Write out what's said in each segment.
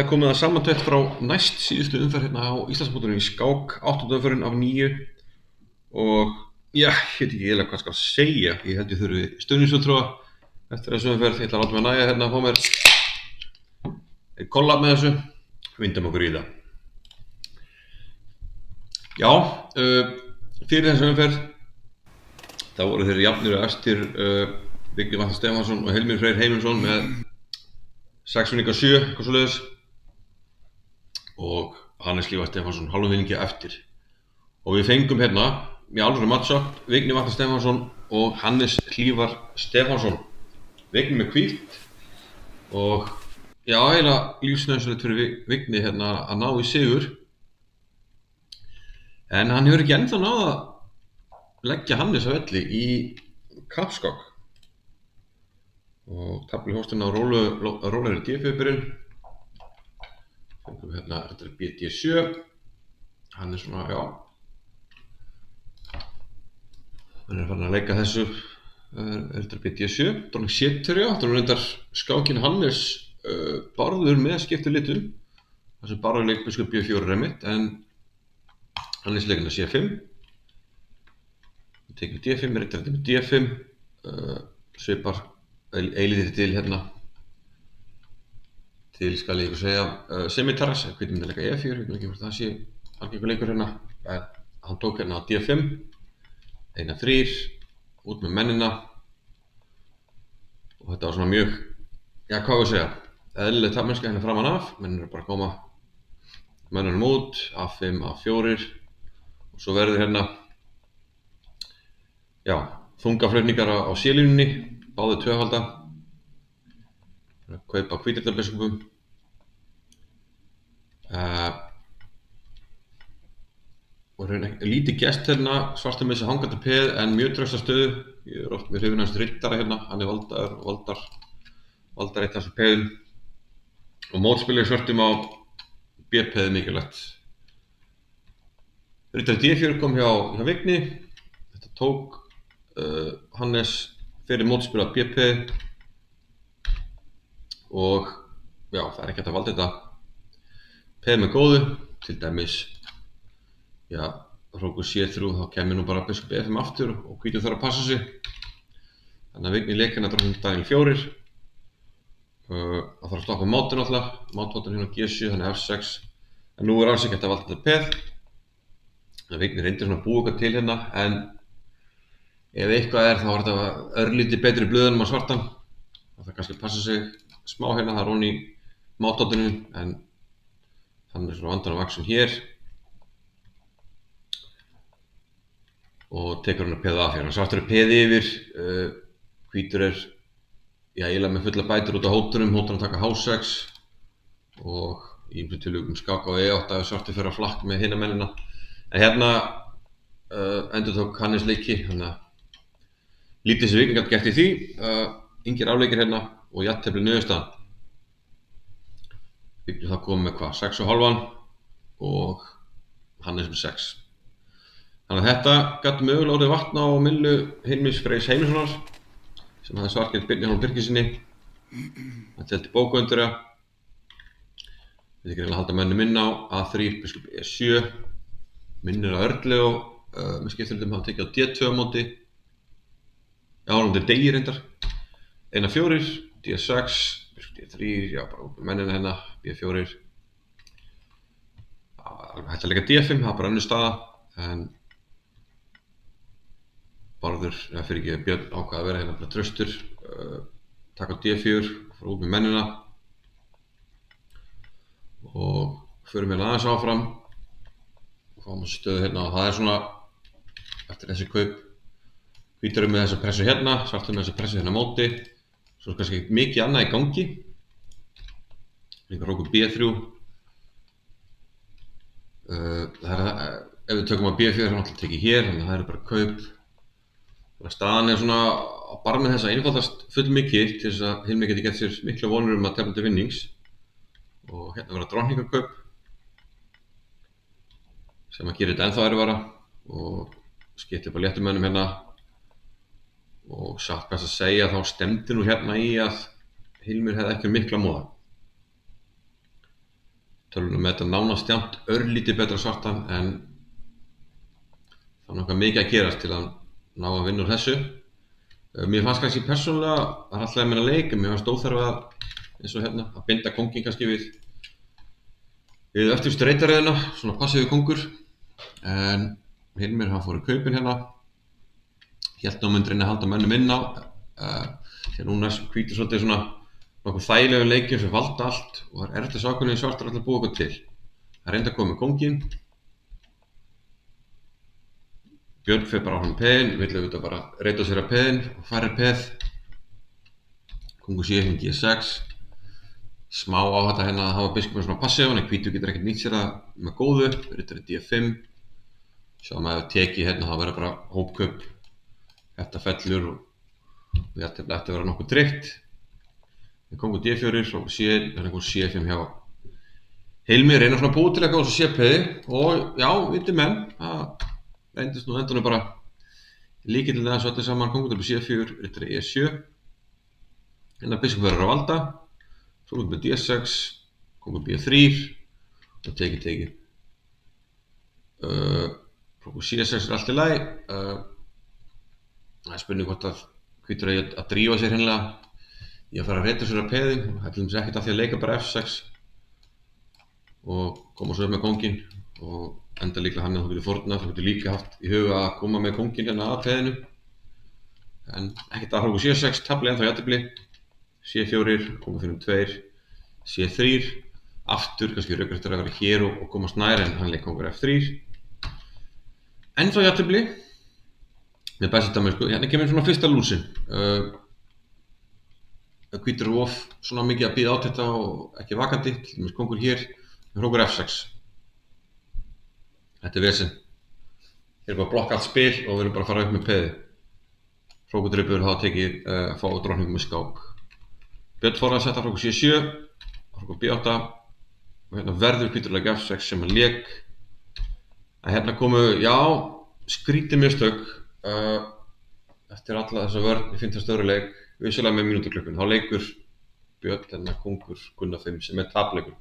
er komið að samantekt frá næst síðustu umferð hérna á Íslandsmótinu í skák, 8. umferðin af 9 og ég veit ekki eiginlega hvað skal segja. Ég held ég þurfi stuðningsfulltrúa eftir þessu umferð. Ég ætla að láta mig nægja hérna að fá mér einn kollab með þessu. Vindum okkur í það. Já, fyrir þessu umferð þá voru þeir jafnir og efstir Vigni Vatn Stefánsson og Hilmir Freyr Heiminsson með 6 vinningar 7, eitthvað svoleiðis, og Hannes Hlífar Stefánsson hálfum vinningi eftir. Og við fengum hérna í alvöru matchup Vigni Vatn Stefánsson og Hannes Hlífar Stefánsson. Vigni með hvítt og já, eiginlega lífsnauðsynlegt fyrir Vigni hérna að ná í sigur. En hann hefur ekki ennþá náð að leggja Hannes á velli í kappskák. Og tafli hóstinn á rólegri D4-byrjun. Fengum hérna BD7. Hann er svona, já. Hann er farin að leika þessu BD7. Dróning séttur, já. Dróning reyndar skákinn Hannes barður með skiptu litum. Þessu barður leik biskup B4 remitt, en Hannes leikinn að C5. Við tekum D5, reyndar þetta með D5. Svipar eilítið til hérna til, skal ég ykkur segja, semitaras, hvernig myndi að leika E4, ég veit ekki hvort það sé algengur leikur hérna, en hann tók hérna á D5, 1-3, út með mennina, og þetta var svona mjög, já, hvað við segja, eðlileg taflmennska hérna framan af, mennir bara að koma mennunum út, A5, A4, og svo verður hérna, já, þungaflutningar á C-línunni, báðir tvöfalda, kaupa hvítirdabiskupum. Og lítið gest hérna, svartur með þessi hangandi peð, en mjög trausta stöðu. Ég er oft með hrifin hans riddara hérna, hann er valdar eitt hans peðum. Og mótspilið svörtum á B-peði mikilvægt. Riddari D4 kom hjá Vigni. Þetta tók Hannes fyrir mótspil á BP og já, það er ekki hægt að valda þetta peð með góðu, til dæmis já, hrókur C3, þá kemur nú bara biskup E5 aftur og hvítur þarf að passa sig. Þannig að Vigni leik hérna dróning Daniel 4, það þarf að stoppa mátun alltaf, mátvotun hérna G7, þannig F6, en nú er alls ekki hægt að valda þetta peð. Þannig að Vigni reyndir svona að búa eitthvað til hérna, en ef eitthvað er, þá var þetta örlítið betri blöðunum á svartan. Það kannski passa sig smá hérna, það er onni í máttotinu, en hann er svona vandan á vaksin hér. Og tekur hann að peða af hérna. Svartur er peði yfir, hvítur er, já, eiginlega með fulla bætur út á hótunum að taka H6. Og í ýmsum tilvikum skák á E8 ef svartur fer á flakk með hina mennina. En hérna endurtók Hannes leiki, þannig að lítið sem Vigni gat gert í því, engir afleikir hérna og jafntefli niðurstaðan. Vigni það kom með hvað, 6,5 og Hannes með 6. Þannig að þetta gat mögulega orðið vatn á millu Hilmars Freyrs Heimissonar, sem hafði svartgert Birni Hólm Birgissyni. Hann telti bókaundurja. Við þykir að halda mönnum inn á A3, biskup E7, minnir á Örlegu með skiptulitum hafa tekið á D2 á móti. Já, hann er degi reyndar. 1-4, D6, D3, já, bara mennina hérna, B4. Hætti að leika D5, það bara önnur staða, en Barður, fyrir ekki Björn ákvað að vera hérna bara traustur, taka á D4, fara út með mennina. Og förum hérna aðeins áfram, og fáum stöðu hérna, og það er svona, eftir þessi kaup, hvítur með þessa pressu hérna, svartur með þessa pressu hérna á móti. Svo er kannski mikið annað í gangi. Líka hrókur B3. Ef við tökum á B4 er hann alltaf tekið hér, þannig að það er bara kaup. Þannig að staðan er svona á barmið þess að einfaldast fullmikið til þess að Hilmir geti gett sér mikla vonur að tefla til vinnings. Og hérna verða dróningakaup sem að gera þetta ennþá erfiðara og skipti upp á léttumönnum hérna. Og satt best að segja þá stemdi nú hérna í að Hilmir hefði ekki mikla móða. tölvuna með þetta nánast jafnt, örlítið betra svartan, en það er nokkað mikið að gerast til að ná að vinna úr þessu. Mér fannst kannski persónulega, það er alltaf að minna leik, en mér fannst óþarfa eins og hérna að binda kónginn kannski við eftirstu reytaröðina, svona passífur kóngur. En Hilmir, hann fór í kaupin hérna, hélt á myndi reyna að halda mönnum inn á. Því núna hvítur svolítið svona nokkuð þægilegum leikjum sem valda allt og það er erfitt að sjá hvernig svartar ætla að búa eitthvað til. Það reyndi að koma með kónginn. Björn fer bara á hann peðin, vill auðvitað bara reyta sér að peðin og færir peð. Kóngur C5 G6. Smá áhætta hérna að hafa biskupinn svona passívan, en hvítur getur ekkert nýtt sér það með góðu. Riddari D5. Sjáum að ef tekið hérna þá verður bara hópkaup. Þetta fellur og ég ætti að vera nokkuð tryggt. Kóngur D4 og C5 hjá Hilmir, reyna svona búið til að góða svo C-peði og já, viti menn, það reyndist nú endanum bara líkillinn þessu öllu saman. Kóngur C4, riddari E7. Hérna biskupinn verður að valda. Svo kóngur D6, kóngur B3 og tekið. Kóngur C6 er allt í lagi. Það er spurning hvort að hvítur eigi að drífa sér hreinlega í að fara að reyta sér að peðin. Það er til dæmis ekkert að því að leika bara F6 og koma svo upp með kónginn og enda líklega hann að þú getur fórnað. Þú getur líka haft í huga að koma með kónginn hérna að peðinu, en ekkert að kóngur C6, tafli ennþá jafntefli. C4, kóngur fyrir 2, C3, aftur kannski rökrættur að vera hér og komast nær, en hann leik kóngur F3. Ennþá jafntefli. Með besta dæmi, sko, hérna kemur svona fyrsta lúsin. Hvítur er of svona mikið að bíða á þetta og ekki vakandi, til dæmis kóngur hér, kóngur F6. Þetta er vesen. Hér er bara að blokka allt spil og við erum bara að fara upp með peði. Hrókudripur hafa tekið að fá drottningum með skák. Björn fór að setja kóngur C7, kóngur B8 og hérna verður hvítur að leggja F6 sem hann lék. En hérna komu, já, skrítið mistök. Eftir alla þessa vörn í 50 stöðri leik, vissulega með mínútuklökkun, þá leikur Björn hérna kóngur Gunnar 5 sem er tapleikur.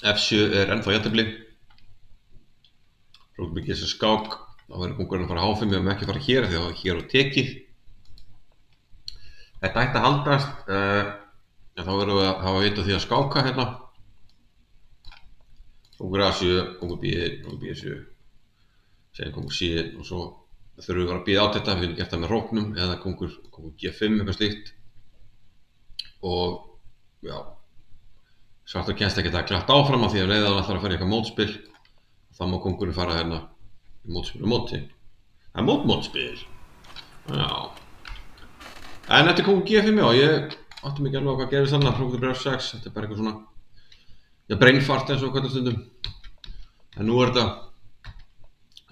F7 er ennþá jafntefli. Hrókudripur gerir sér skák, þá verður kóngurinn að fara H5, við höfum ekki að fara hér því að það er hér og tekið. Þetta ætti að haldast, en þá verðum við að hafa vit á því að skáka hérna. Kóngur A7, kóngur B1, kóngur B7, segja kóngur C1 og svo þurfum við bara að bíða á þetta, við viljum gert það með hróknum eða kóngur G5 eitthvað slíkt. Og já, svartur kemst ekki að glatt áfram af því að leiða hann ætlar að fara í eitthvað mótspil. Þá má kóngurinn fara hérna í mótspil og móti. Það er mótspil. Já. En þetta er kóngur G5, já, ég átti mig ekki alveg á hvað gerðist þarna. Hrókudripur F6, þetta er bara eitthvað svona, já, breinfart eins og hvernig stundum. En nú er þetta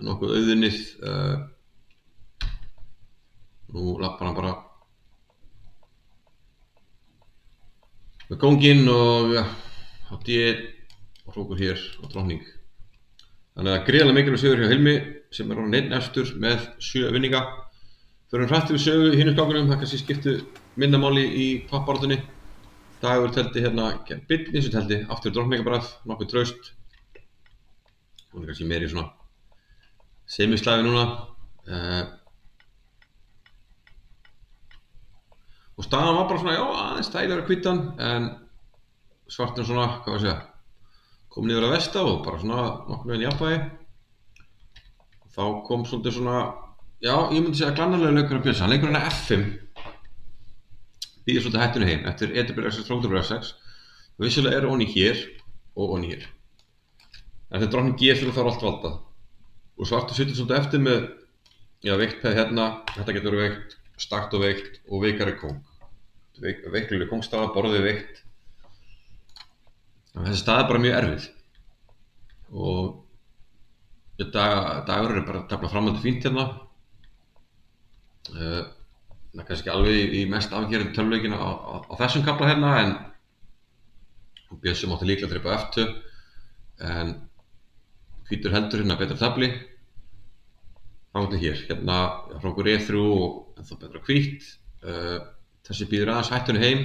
nokkuð auðunnið. Nú lappar hann bara með kónginn og ja, á D1 og hrókur hér og drottning. Þannig að gríðarlega mikilvægur sigur hjá Hilmi sem er orðinn einn efstur með 7 vinninga. Förum hratt yfir sögu í hinum skákunum, það kannski skiptu minna máli í toppbaráttunni. Dagur teldi hérna Bitni sem teldi aftur drottningabrað, nokkuð traust. Hún er kannski meiri svona semislæfi núna. Og staðan var bara svona, já, aðeins þægilegra hvítan, en svartur svona, hvað var að segja, kom niður að vesta og bara svona nokkuð veginn jafnvægi. Þá kom svolítið svona, já, ég myndi segja glannarlega leikur að Björns. Hann leikur hérna F5. Býður svolítið hættinu heim eftir Edibur F6, Hrókudripur F6. Vissulega er onni hér og onni hér. En þetta drottning G4 þarf allt valdað. Og svartur situr svolítið eftir með, já, veikt peð hérna. Þetta getur veikt, stakt og veikt og veikari kóng. Veikluleg kóngstaða, borðið veikt. Þessi staða er bara mjög erfið. Og dagur er bara að tefla framhaldi fínt hérna. Það er kannski alveg í mest afgerandi tölvuleikina á þessum kafla hérna, en Bjössi mátti líklega drepa F2, en hvítur heldur hérna betra tafli. Þangað til hér, hérna hrókur E3 og ennþá betra hvítt. þessi býður aðeins hættunni heim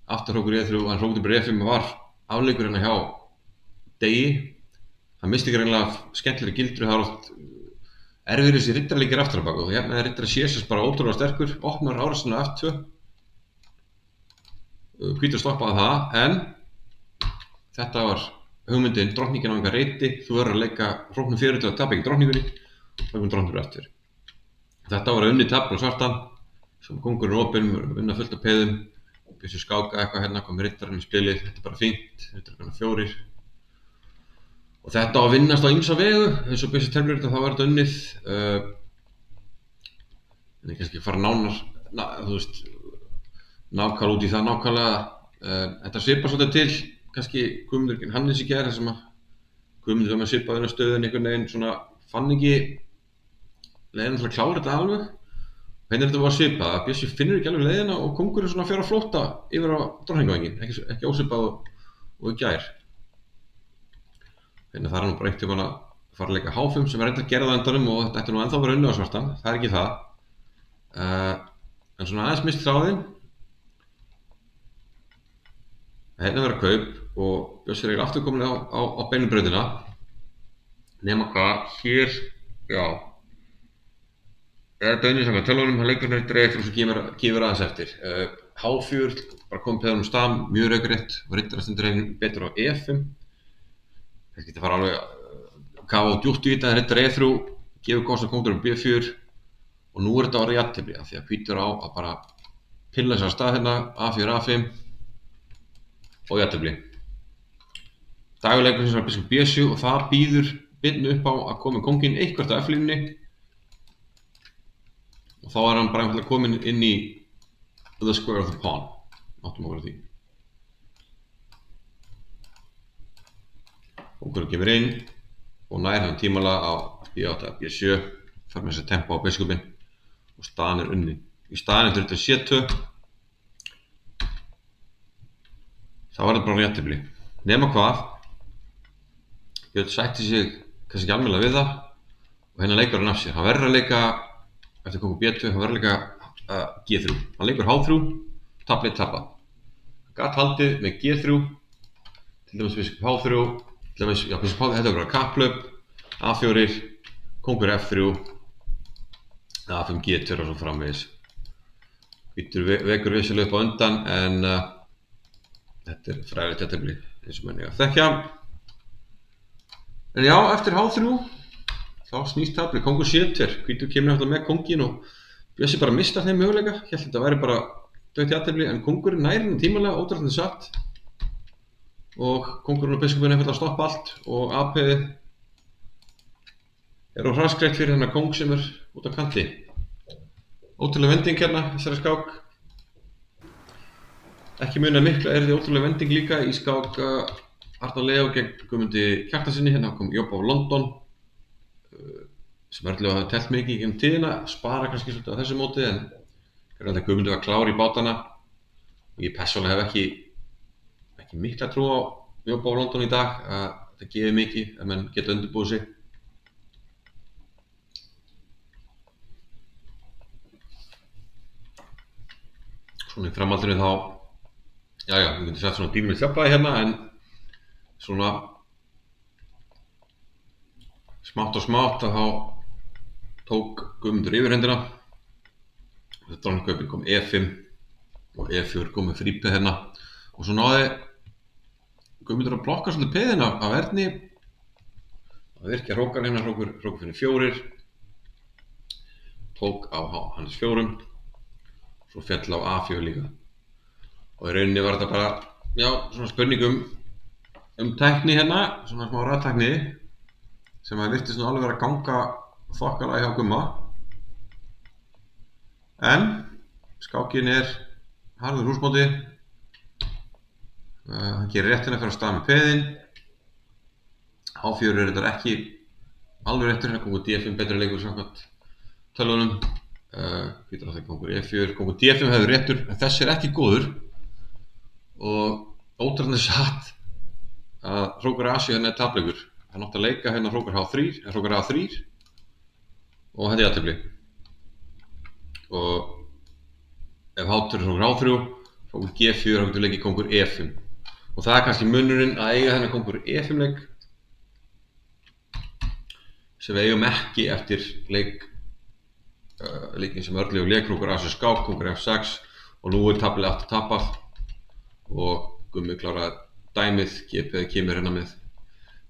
aftur hrókur E3 og hann hrókti bara E5 var afleikur hérna hjá Degi. Hann misti greinlega skemmtilegri gildru, það var oft erfiðir þessi riddaraleikir aftur á bak og hérna er riddari Sésars bara ótrúlega sterkur, opnar árásina F2. Hvítur stoppaði það, en þetta var hugmyndin, drottningin á enga reyti, þú verður að leika hróknum 4 til að tapa ekki drottningunni og hróknum drottningur eftir. Þetta var að unni tafl á svartan, sem kóngurinn opinn, unna fullt af peðum, byrju skáka eitthvað hérna, komið riddarinn í spilið, þetta er bara fínt, riddarinn 4. Og þetta á að vinnast á ýmsa vegu, eins og byrju termlur þetta þá var þetta unnið, en ég kannski fara nánar, þú veist, nákvæmlega út í það nákvæmlega. Þetta svipar svolítið til, kannski Guðmundur Hannes í gær, þar sem að Guðmundur var með svipaði inn á stöðin einhvern veginn svona fann ekki leiðina til að klára þetta alveg. Hérna þetta var svipað, að Bjössi finnur ekki alveg leiðina og kóngurinn svona fer að flótta yfir á drottningavænginn, ekki ósvipað og í gær. Hérna það er nú bara einhvern tímann að fara að leika H5 sem er reyndar að gera það endanum og þetta ætti nú ennþá að vera unnið á svartan, það er ekki það. En svona aðeins mist þráðinn. Hérna verður kaup og Bjössi er eiginlega aftur komin á beinu brautina. Nema hvað, hér, já, er þetta unnið samkvæmt tölvunum, hann leikur hérna dreif og svo gefur aðeins eftir. H4, bara komið peðanum stað, mjög rökrétt og riddara stendur betur á E5. Þetta getur fara alveg kafa og djúpt í þetta, en riddara E3, gefur kostar kóngurinn B4 og nú er þetta að vera jafntefli af því að hvítur á að bara pilla þess að stað hérna, A4, A5 og jafntefli. Dagurleikur sem var biskup B7 og það býður byrnu upp á að koma kónginn eitthvað á F-línunni og þá er hann bara einfallega kominn inn í the square of the pawn. Áttum okkur á því. Kóngurinn kemur inn og nær hann tímalega á B8, B7, fer með þessi tempo á biskupinn og staðan er unnin. Í staðan eftir þetta C2 þá var þetta bara jafntefli. Nema hvað, Björn sætti sig kannski ekki almennilega við það og hérna leikur hann af sér. Hann verður að leika, eftir kóngur B2, hann verður að leika G3. Hann leikur H3, taflið tapað. Hann gat haldið með G3, til dæmis biskup H3, til dæmis, já, biskup H3, þetta var bara kapplöp, A4, kóngur F3, A5 G2 og svo framvegis. Hvítur vekur vissulega upp á undan, en þetta er fræðilegt jafntefli, eins og menn eiga að þekkja. En já, eftir H3 þá snýst taflið, kóngur C2, hvítur kemur náttúrulega með kónginn og Bjössi bara mistar þeim möguleika, hélt þetta væri bara dautt jafntefli, en kóngurinn nær hann tímalega ótrúlega satt og kóngurinn og biskupinn einfaldlega stoppa allt og AP-ið er á hraðskreitt fyrir þennan kóng sem er út á kanti. Ótrúlega vending hérna, þessari skák. Ekki muna mikla er þetta ótrúlega vending líka í skák Arnar Leó gegn Guðmundi Kjartansinni. Hérna kom Jobb á London sem örðlega hafa telt mikið í tíðina, spara kannski svolítið á þessu móti, en Guðmundi var klár í bátana og ég persónulega hef ekki mikla trú á Jobb á London í dag, að það gefur mikið ef menn geta undirbúið sig. Svona í framhaldinu þá, við getum sett svona dýrmið þjafnvægi hérna, en svona smátt og smátt að þá tók Guðmundur yfirhendina. Þetta drónkaupin kom E5 og E4 kom með frípeð hérna og svo náði Guðmundur að blokka svolítið peðina af Erni að virkja hrókan hérna, hrókur fyrir 4, tók á hans 4, svo féll á A4 líka og í rauninni var þetta bara, svona spurning um tækni hérna, svona smá raðtækni sem að virtist nú alveg vera að ganga þokkalega hjá Gumma, en skákin er harður húsbóndi. Hann gerir réttina fyrir að staða með peðin. H4 er þetta ekki alveg réttur, hérna kóngur D5 betri leikur samkvæmt tölvunum. Hvítur á það kóngur E4, kóngur D5 hefur réttur, en þessi er ekki góður og ótrúlega satt að hrókur A7 hérna er tapleikur. Hann átti að leika hérna hrókur H3, en hrókur A3 og þetta er jafntefli. Og ef hátur er kóngur H3, kóngur G4, þá getur leikið kóngur E5. Og það kannski munurinn að eiga þennan kóngur E5 leik sem við eigum ekki eftir leikin sem Örlygur lék, kóngur A6 skák, kóngur F6 og nú taflið aftur tapað og Gummi kláraði dæmið, GP kemur hérna með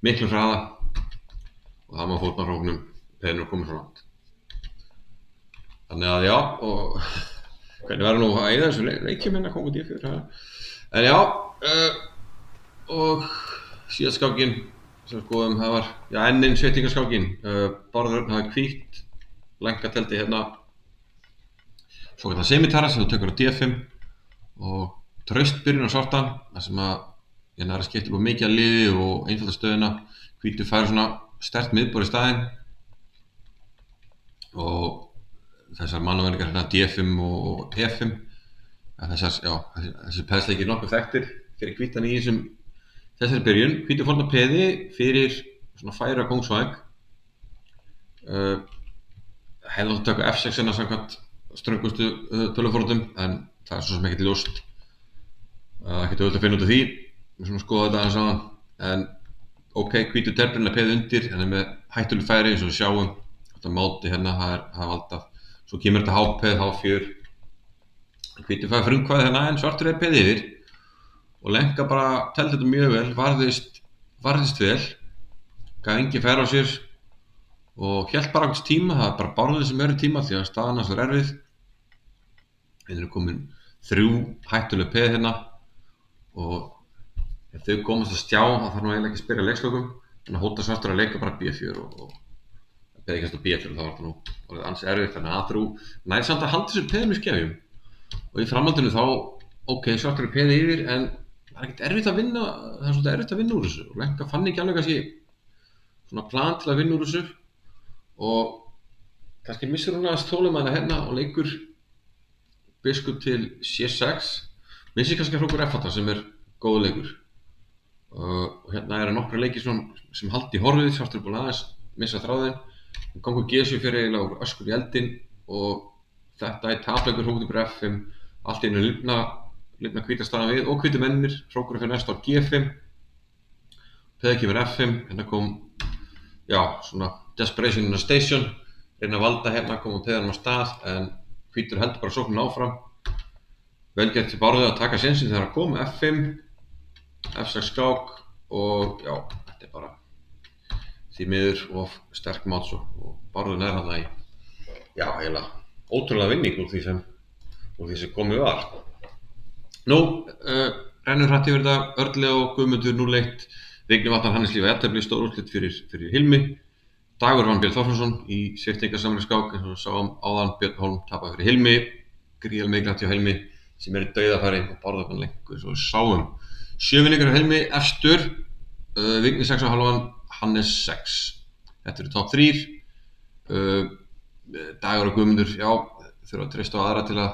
miklu hraða og það má fórna hróknum peðinu að koma svo langt. Þannig að já, og hvernig verður nú að eyða þessu leikjum hérna kóngur D4 en já, og síðast skákin sem skoðum, það var enn einn sveitingaskákin. Bárður hafði hvítt lengjateldi hérna svokallaðan semitara sem þú tekur á D5 og traust byrjun á svartan þar sem að hérna er að skipta upp á mikið af liði og einfalda stöðuna. Hvítur fær svona sterkt miðborð í staðinn og þessar mannavenningar hérna D5 og E5 þessi peðsleikir nokkuð þekktir fyrir hvítan í þessari byrjun. Hvítur fórnar peði fyrir svona færa kóngsvæng hefði átt að taka F6 samkvæmt ströngustu töluforðum en það er svo sem ekkert ljóst ekkert auðvitað að finna út af því. Við svona skoða þetta aðeins áðan en ok, hvítur terbrunna peði undir en er með hættuleg færi eins og við sjáum þetta máti hérna hafa valdað. Svo kemur þetta H-peð, H4 hvítur fær frumkvæði hérna en svartur peði yfir og lenka bara teldi þetta mjög vel, varðist vel, gaf engin færi á sér og hélt bara ákveðs tíma. Það bara Bárður sem í tíma því að staðan hans var erfið. Hérna er komin 3 hættuleg peð hérna og ef þau komast að stjá þá þarf nú eiginlega ekki að spyrja leikslokum en að hóta svartur að leika bara B4 og peði kannski á B4 þá var þetta nú orðið ansi erfið þannig að A3 nær samt að halda sér peðum í skefjum og í framhaldinu þá ok, svartur peði yfir en það er ekkert erfitt að vinna, það er svolítið erfitt að vinna úr þessu og lenka fann ekki alveg kannski svona plan til að vinna úr þessu og kannski missur hún aðeins þolinmæðina hérna og leikur biskup til C6 missir kannski hrókur F8 sem er góð leikur og hérna eru nokkra leikir sem haldi í horfið. Svartur búinn aðeins missa þráðinn og gangur G7 fyrir eiginlega úr öskur í eldinn og þetta er tapleikur hrókur til F5 allt í einu lifna hvíta staðan við og hvítu mennir. Hrókur fyrir næst á G5 peði kemur F5 hérna kom svona desperation in a station reyna að valda hérna koma peðanum á stað en hvítur heldur bara sóknin áfram. Vel gert til Bárður að taka sénsinn þegar að kom F5 F6 skák og þetta er bara því miður of sterk máts og Bárður nær þarna í eiginlega ótrúlega vinning úr því sem komið var. Nú rennur hratt yfir þetta. Örli og Guðmundur 0-1 Vignir Vatnar Hannes Líf jafntefli stórúrslit fyrir Hilmi. Dagur vann Björn Þorsteinsson í sviptingasamri skák eins og við sáum áðan. Björn Hólm tapaði fyrir Hilmi, gríðarlega mikilvægt hjá Hilmi sem er í dauðafæri og Bárður vann lengur eins og við sáum. 7 vinningar hjá Hilmi efstur, Vignir 6,5, Hannes 6. Þetta eru top 3. Dagur og Guðmundur þurfa að treysta á aðra til að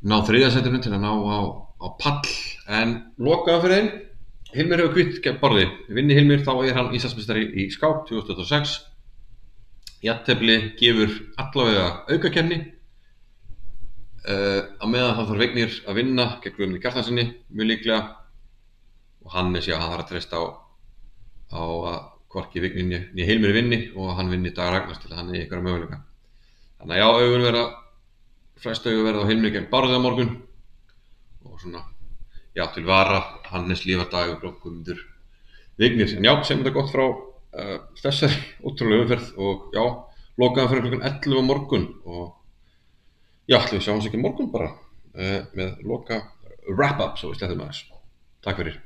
ná 3. sætinu til að ná á pall en lokaðan fyrir þeim. Hilmir hefur hvítt gegn Bárði. Vinni Hilmir þá er hann Íslandsmeistari í skák 2026. Jafntefli gefur allavega aukakeppni á meðan þá þarf Vignir að vinna gegn Guðmundi Kjartansinni mjög líklega og Hannes hann þarf að treysta á að hvorki Vignir né Hilmir vinni og hann vinni Dagur Ragnars til að hann eigi einhverja möguleika. Þannig að flest augu verða á Hilmir gegn Bárði á morgun og svona til vara Hannes Lífar Dagur og Guðmundur Vignir. En sem þetta gott frá þessari ótrúlega umferð og lokaðan fyrir klukkan 11 á morgun og ætlum við sjáum sig ekki morgun bara með loka wrap-up svo við sleppum aðeins. Takk fyrir.